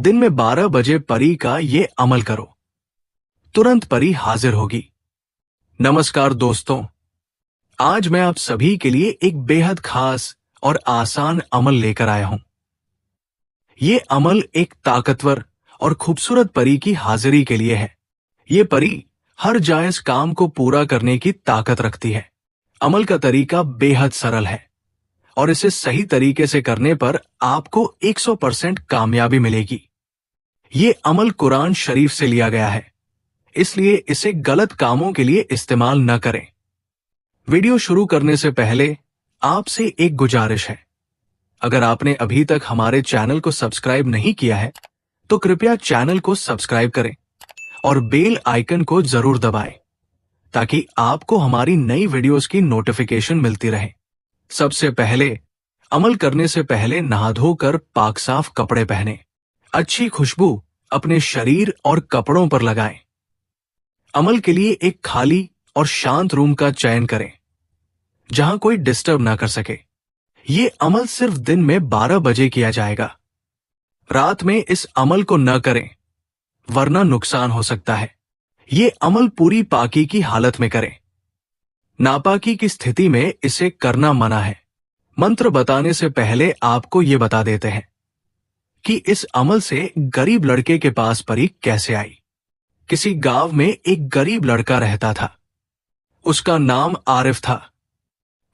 दिन में 12 बजे परी का ये अमल करो, तुरंत परी हाजिर होगी। नमस्कार दोस्तों, आज मैं आप सभी के लिए एक बेहद खास और आसान अमल लेकर आया हूं। ये अमल एक ताकतवर और खूबसूरत परी की हाजिरी के लिए है। ये परी हर जायज काम को पूरा करने की ताकत रखती है। अमल का तरीका बेहद सरल है और इसे सही तरीके से करने पर आपको 100% कामयाबी मिलेगी। ये अमल कुरान शरीफ से लिया गया है, इसलिए इसे गलत कामों के लिए इस्तेमाल न करें। वीडियो शुरू करने से पहले आपसे एक गुजारिश है, अगर आपने अभी तक हमारे चैनल को सब्सक्राइब नहीं किया है तो कृपया चैनल को सब्सक्राइब करें और बेल आइकन को जरूर दबाएं ताकि आपको हमारी नई वीडियोस की नोटिफिकेशन मिलती रहे। सबसे पहले, अमल करने से पहले नहा धोकर पाक साफ कपड़े पहने। अच्छी खुशबू अपने शरीर और कपड़ों पर लगाएं। अमल के लिए एक खाली और शांत रूम का चयन करें जहां कोई डिस्टर्ब ना कर सके। ये अमल सिर्फ दिन में 12 बजे किया जाएगा। रात में इस अमल को न करें वरना नुकसान हो सकता है। ये अमल पूरी पाकी की हालत में करें। नापाकी की स्थिति में इसे करना मना है। मंत्र बताने से पहले आपको ये बता देते हैं कि इस अमल से गरीब लड़के के पास परी कैसे आई। किसी गांव में एक गरीब लड़का रहता था। उसका नाम आरिफ था।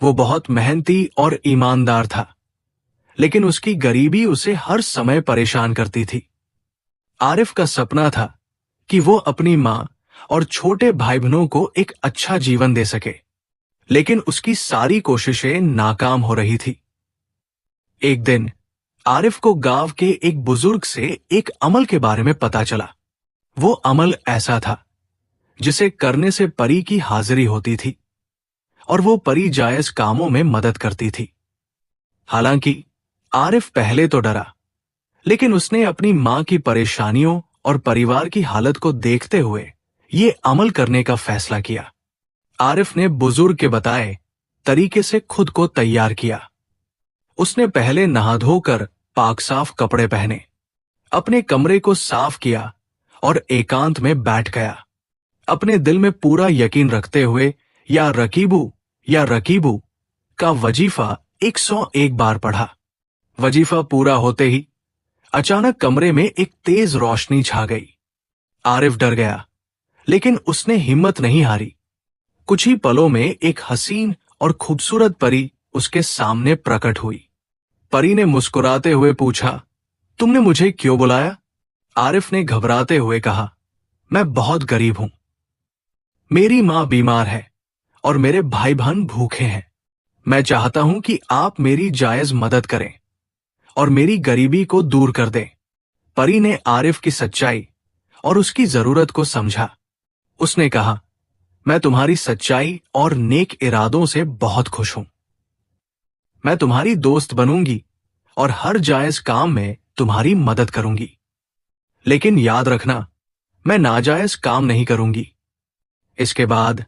वो बहुत मेहनती और ईमानदार था, लेकिन उसकी गरीबी उसे हर समय परेशान करती थी। आरिफ का सपना था कि वो अपनी मां और छोटे भाई बहनों को एक अच्छा जीवन दे सके, लेकिन उसकी सारी कोशिशें नाकाम हो रही थी। एक दिन आरिफ को गांव के एक बुजुर्ग से एक अमल के बारे में पता चला। वो अमल ऐसा था जिसे करने से परी की हाजिरी होती थी और वो परी जायज कामों में मदद करती थी। हालांकि आरिफ पहले तो डरा, लेकिन उसने अपनी मां की परेशानियों और परिवार की हालत को देखते हुए ये अमल करने का फैसला किया। आरिफ ने बुजुर्ग के बताए तरीके से खुद को तैयार किया। उसने पहले नहा धोकर पाक साफ कपड़े पहने, अपने कमरे को साफ किया और एकांत में बैठ गया। अपने दिल में पूरा यकीन रखते हुए या रकीबू का वजीफा 101 बार पढ़ा। वजीफा पूरा होते ही अचानक कमरे में एक तेज रोशनी छा गई। आरिफ डर गया, लेकिन उसने हिम्मत नहीं हारी। कुछ ही पलों में एक हसीन और खूबसूरत परी उसके सामने प्रकट हुई। परी ने मुस्कुराते हुए पूछा, तुमने मुझे क्यों बुलाया? आरिफ ने घबराते हुए कहा, मैं बहुत गरीब हूं। मेरी मां बीमार है और मेरे भाई बहन भूखे हैं। मैं चाहता हूं कि आप मेरी जायज मदद करें और मेरी गरीबी को दूर कर दें। परी ने आरिफ की सच्चाई और उसकी जरूरत को समझा। उसने कहा, मैं तुम्हारी सच्चाई और नेक इरादों से बहुत खुश हूं। मैं तुम्हारी दोस्त बनूंगी और हर जायज काम में तुम्हारी मदद करूंगी। लेकिन याद रखना, मैं नाजायज काम नहीं करूंगी। इसके बाद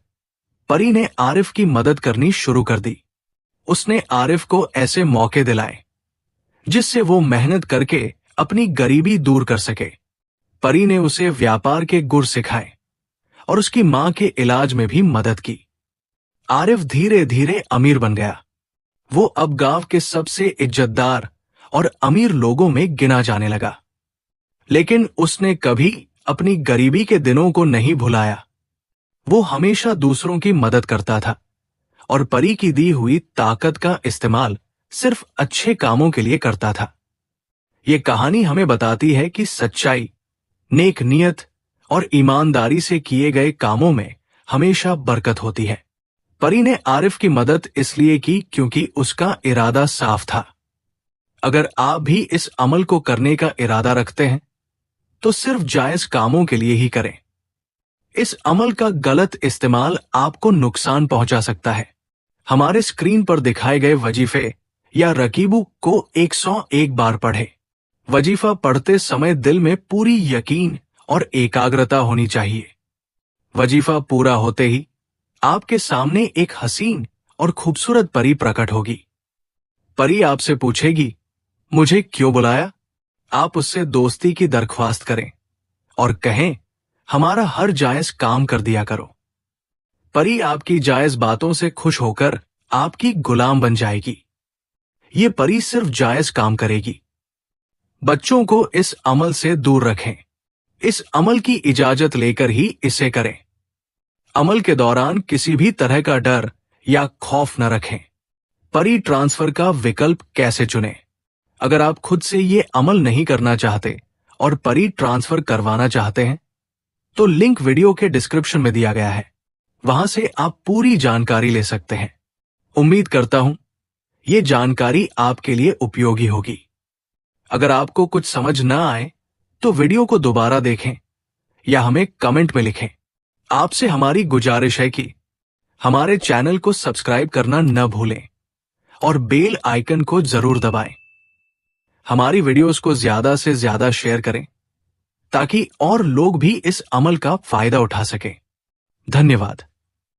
परी ने आरिफ की मदद करनी शुरू कर दी। उसने आरिफ को ऐसे मौके दिलाए जिससे वो मेहनत करके अपनी गरीबी दूर कर सके। परी ने उसे व्यापार के गुर सिखाए और उसकी मां के इलाज में भी मदद की। आरिफ धीरे धीरे अमीर बन गया। वो अब गांव के सबसे इज्जतदार और अमीर लोगों में गिना जाने लगा। लेकिन उसने कभी अपनी गरीबी के दिनों को नहीं भुलाया। वो हमेशा दूसरों की मदद करता था और परी की दी हुई ताकत का इस्तेमाल सिर्फ अच्छे कामों के लिए करता था। ये कहानी हमें बताती है कि सच्चाई, नेक नियत और ईमानदारी से किए गए कामों में हमेशा बरकत होती है। परी ने आरिफ की मदद इसलिए की क्योंकि उसका इरादा साफ था। अगर आप भी इस अमल को करने का इरादा रखते हैं तो सिर्फ जायज कामों के लिए ही करें। इस अमल का गलत इस्तेमाल आपको नुकसान पहुंचा सकता है। हमारे स्क्रीन पर दिखाए गए वजीफे या रकीबू को 101 बार पढ़ें। वजीफा पढ़ते समय दिल में पूरी यकीन और एकाग्रता होनी चाहिए। वजीफा पूरा होते ही आपके सामने एक हसीन और खूबसूरत परी प्रकट होगी। परी आपसे पूछेगी, मुझे क्यों बुलाया? आप उससे दोस्ती की दरख्वास्त करें और कहें, हमारा हर जायज काम कर दिया करो। परी आपकी जायज बातों से खुश होकर आपकी गुलाम बन जाएगी। ये परी सिर्फ जायज काम करेगी। बच्चों को इस अमल से दूर रखें। इस अमल की इजाजत लेकर ही इसे करें। अमल के दौरान किसी भी तरह का डर या खौफ न रखें। परी ट्रांसफर का विकल्प कैसे चुनें? अगर आप खुद से ये अमल नहीं करना चाहते और परी ट्रांसफर करवाना चाहते हैं, तो लिंक वीडियो के डिस्क्रिप्शन में दिया गया है। वहां से आप पूरी जानकारी ले सकते हैं। उम्मीद करता हूं ये जानकारी आपके लिए उपयोगी होगी। अगर आपको कुछ समझ ना आए तो वीडियो को दोबारा देखें या हमें कमेंट में लिखें। आपसे हमारी गुजारिश है कि हमारे चैनल को सब्सक्राइब करना न भूलें और बेल आइकन को जरूर दबाएं। हमारी वीडियोस को ज्यादा से ज्यादा शेयर करें ताकि और लोग भी इस अमल का फायदा उठा सकें। धन्यवाद।